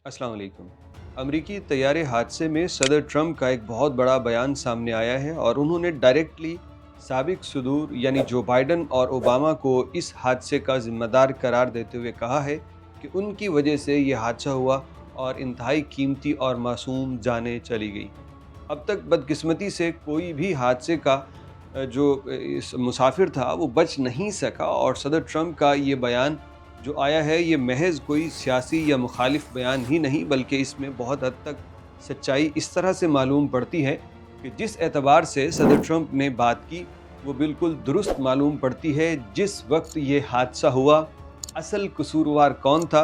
अस्सलाम वालेकुम। अमरीकी तैयारे हादसे में सदर ट्रंप का एक बहुत बड़ा बयान सामने आया है और उन्होंने डायरेक्टली साबिक सदूर यानी जो बाइडन और ओबामा को इस हादसे का जिम्मेदार करार देते हुए कहा है कि उनकी वजह से ये हादसा हुआ और इंतहाई कीमती और मासूम जानें चली गई। अब तक बदकिस्मती से कोई भी हादसे का इस मुसाफिर था वो बच नहीं सका और सदर ट्रंप का ये बयान जो आया है ये महज कोई सियासी या मुखालिफ बयान ही नहीं, बल्कि इसमें बहुत हद तक सच्चाई इस तरह से मालूम पड़ती है कि जिस एतबार से सदर ट्रंप ने बात की वो बिल्कुल दुरुस्त मालूम पड़ती है। जिस वक्त ये हादसा हुआ, असल कसूरवार कौन था,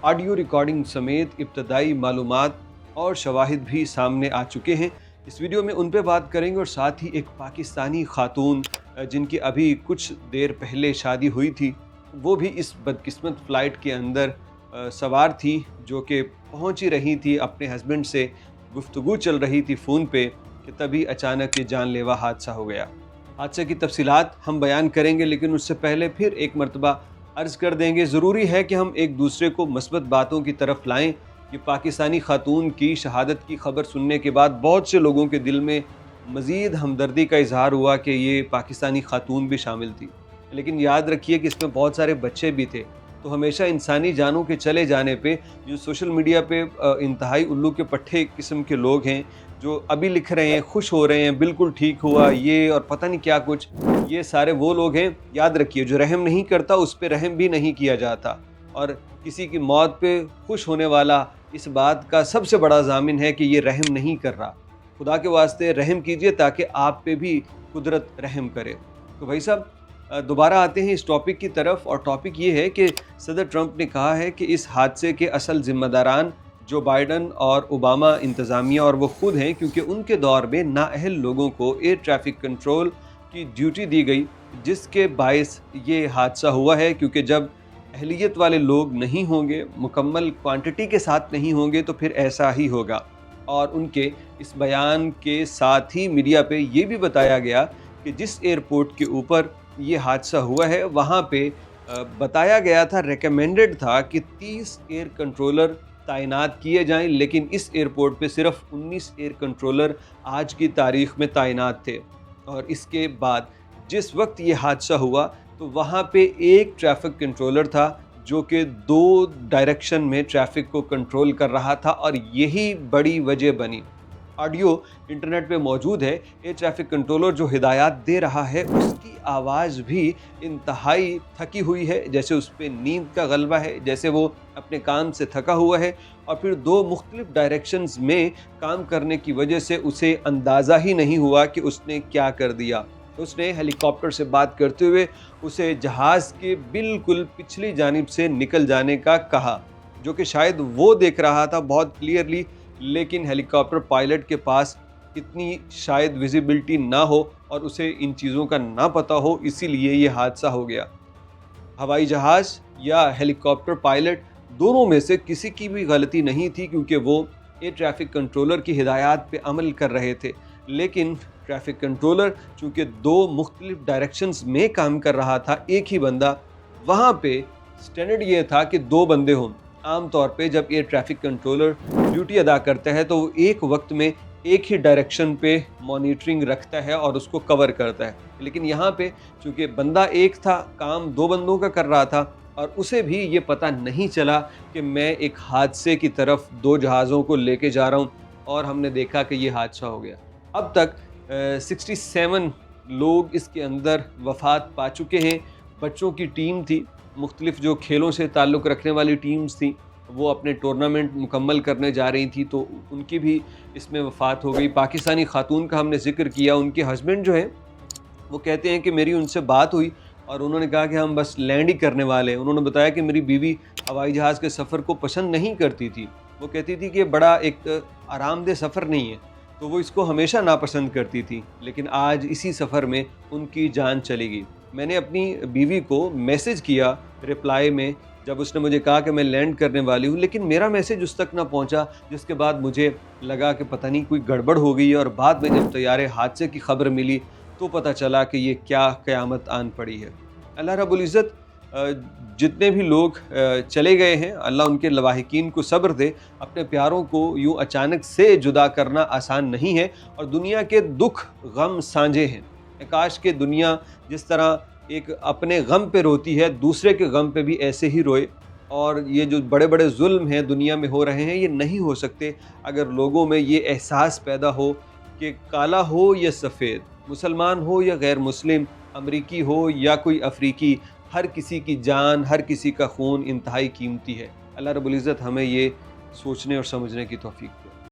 ऑडियो रिकॉर्डिंग समेत इब्तदाई मालूमात और शवाहिद भी सामने आ चुके हैं। इस वीडियो में उन पे बात करेंगे और साथ ही एक पाकिस्तानी खातून जिनकी अभी कुछ देर पहले शादी हुई थी, वो भी इस बदकिस्मत फ़्लाइट के अंदर सवार थी, जो कि पहुंच ही रही थी, अपने हस्बैंड से गुफ्तगू चल रही थी फ़ोन पे कि तभी अचानक ये जानलेवा हादसा हो गया। हादसे की तफसीलात हम बयान करेंगे, लेकिन उससे पहले फिर एक मरतबा अर्ज़ कर देंगे, ज़रूरी है कि हम एक दूसरे को मस्बत बातों की तरफ लाएँ। ये पाकिस्तानी खातून की शहादत की खबर सुनने के बाद बहुत से लोगों के दिल में मज़ीद हमदर्दी का इजहार हुआ कि ये पाकिस्तानी खातून भी शामिल थी, लेकिन याद रखिए कि इसमें बहुत सारे बच्चे भी थे। तो हमेशा इंसानी जानों के चले जाने पे जो सोशल मीडिया पे इंतहाई उल्लू के पट्टे किस्म के लोग हैं, जो अभी लिख रहे हैं, खुश हो रहे हैं, बिल्कुल ठीक हुआ ये और पता नहीं क्या कुछ, ये सारे वो लोग हैं। याद रखिए, जो रहम नहीं करता उस पर रहम भी नहीं किया जाता, और किसी की मौत पे खुश होने वाला इस बात का सबसे बड़ा ज़ामिन है कि ये रहम नहीं कर रहा। खुदा के वास्ते रहम कीजिए ताकि आप पे भी कुदरत रहम करे। तो भाई साहब, दोबारा आते हैं इस टॉपिक की तरफ, और टॉपिक ये है कि सदर ट्रंप ने कहा है कि इस हादसे के असल ज़िम्मेदारान जो बाइडन और ओबामा इंतज़ामिया और वो ख़ुद हैं, क्योंकि उनके दौर में नाअहल लोगों को एयर ट्रैफिक कंट्रोल की ड्यूटी दी गई, जिसके बायस ये हादसा हुआ है। क्योंकि जब अहलियत वाले लोग नहीं होंगे, मुकम्मल क्वांटिटी के साथ नहीं होंगे, तो फिर ऐसा ही होगा। और उनके इस बयान के साथ ही मीडिया पे ये भी बताया गया कि जिस एयरपोर्ट के ऊपर ये हादसा हुआ है वहाँ पे बताया गया था, रेकमेंडेड था कि 30 एयर कंट्रोलर तैनात किए जाएं, लेकिन इस एयरपोर्ट पे सिर्फ 19 एयर कंट्रोलर आज की तारीख़ में तैनात थे। और इसके बाद जिस वक्त ये हादसा हुआ तो वहाँ पे एक ट्रैफिक कंट्रोलर था जो कि 2 डायरेक्शन में ट्रैफिक को कंट्रोल कर रहा था, और यही बड़ी वजह बनी। ऑडियो इंटरनेट पे मौजूद है। ये ट्रैफिक कंट्रोलर जो हिदायत दे रहा है उसकी आवाज़ भी इंतहाई थकी हुई है, जैसे उस पर नींद का गलबा है, जैसे वो अपने काम से थका हुआ है, और फिर 2 मुख्तलिफ डायरेक्शंस में काम करने की वजह से उसे अंदाज़ा ही नहीं हुआ कि उसने क्या कर दिया। उसने हेलीकॉप्टर से बात करते हुए उसे जहाज़ के बिल्कुल पिछली जानिब से निकल जाने का कहा, जो कि शायद वो देख रहा था बहुत क्लियरली, लेकिन हेलीकॉप्टर पायलट के पास इतनी शायद विजिबिलिटी ना हो और उसे इन चीज़ों का ना पता हो, इसीलिए ये हादसा हो गया। हवाई जहाज़ या हेलीकॉप्टर पायलट दोनों में से किसी की भी गलती नहीं थी, क्योंकि वो एयर ट्रैफिक कंट्रोलर की हिदायत पे अमल कर रहे थे। लेकिन ट्रैफिक कंट्रोलर चूँकि 2 मुख्तलिफ डायरेक्शंस में काम कर रहा था, एक ही बंदा, वहाँ पे स्टैंडर्ड ये था कि 2 बंदे हों। आम तौर पे जब एयर ट्रैफिक कंट्रोलर ड्यूटी अदा करता है तो वो एक वक्त में एक ही डायरेक्शन पे मॉनिटरिंग रखता है और उसको कवर करता है। लेकिन यहाँ पे चूँकि बंदा एक था, काम 2 बंदों का कर रहा था, और उसे भी ये पता नहीं चला कि मैं एक हादसे की तरफ 2 जहाज़ों को लेके जा रहा हूँ, और हमने देखा कि ये हादसा हो गया। अब तक 67 लोग इसके अंदर वफ़ात पा चुके हैं। बच्चों की टीम थी, मुख्तलिफ जो खेलों से ताल्लुक़ रखने वाली टीम्स थी, वो अपने टूर्नामेंट मुकम्मल करने जा रही थी, तो उनकी भी इसमें वफ़ात हो गई। पाकिस्तानी खातून का हमने ज़िक्र किया, उनके हस्बैंड जो हैं वो कहते हैं कि मेरी उनसे बात हुई और उन्होंने कहा कि हम बस लैंड ही करने वाले हैं। उन्होंने बताया कि मेरी बीवी हवाई जहाज़ के सफ़र को पसंद नहीं करती थी, वो कहती थी कि बड़ा एक आरामदेह सफ़र नहीं है, तो वो इसको हमेशा नापसंद करती थी। लेकिन आज इसी सफ़र में उनकी जान चली गई। मैंने अपनी बीवी को मैसेज किया रिप्लाई में, जब उसने मुझे कहा कि मैं लैंड करने वाली हूँ, लेकिन मेरा मैसेज उस तक ना पहुँचा, जिसके बाद मुझे लगा कि पता नहीं कोई गड़बड़ हो गई है। और बाद में जब तैयारे हादसे की खबर मिली तो पता चला कि ये क्या क़यामत आन पड़ी है। अल्लाह रब्बुल इज़्ज़त جتنے بھی لوگ چلے گئے ہیں، اللہ ان کے لواحقین کو صبر دے۔ اپنے پیاروں کو یوں اچانک سے جدا کرنا آسان نہیں ہے، اور دنیا کے دکھ غم سانجے ہیں۔ کاش کہ دنیا جس طرح ایک اپنے غم پہ روتی ہے، دوسرے کے غم پہ بھی ایسے ہی روئے۔ اور یہ جو بڑے بڑے ظلم ہیں دنیا میں ہو رہے ہیں، یہ نہیں ہو سکتے اگر لوگوں میں یہ احساس پیدا ہو کہ کالا ہو یا سفید، مسلمان ہو یا غیر مسلم، امریکی ہو یا کوئی افریقی، ہر کسی کی جان، ہر کسی کا خون انتہائی قیمتی ہے۔ اللہ رب العزت ہمیں یہ سوچنے اور سمجھنے کی توفیق دے۔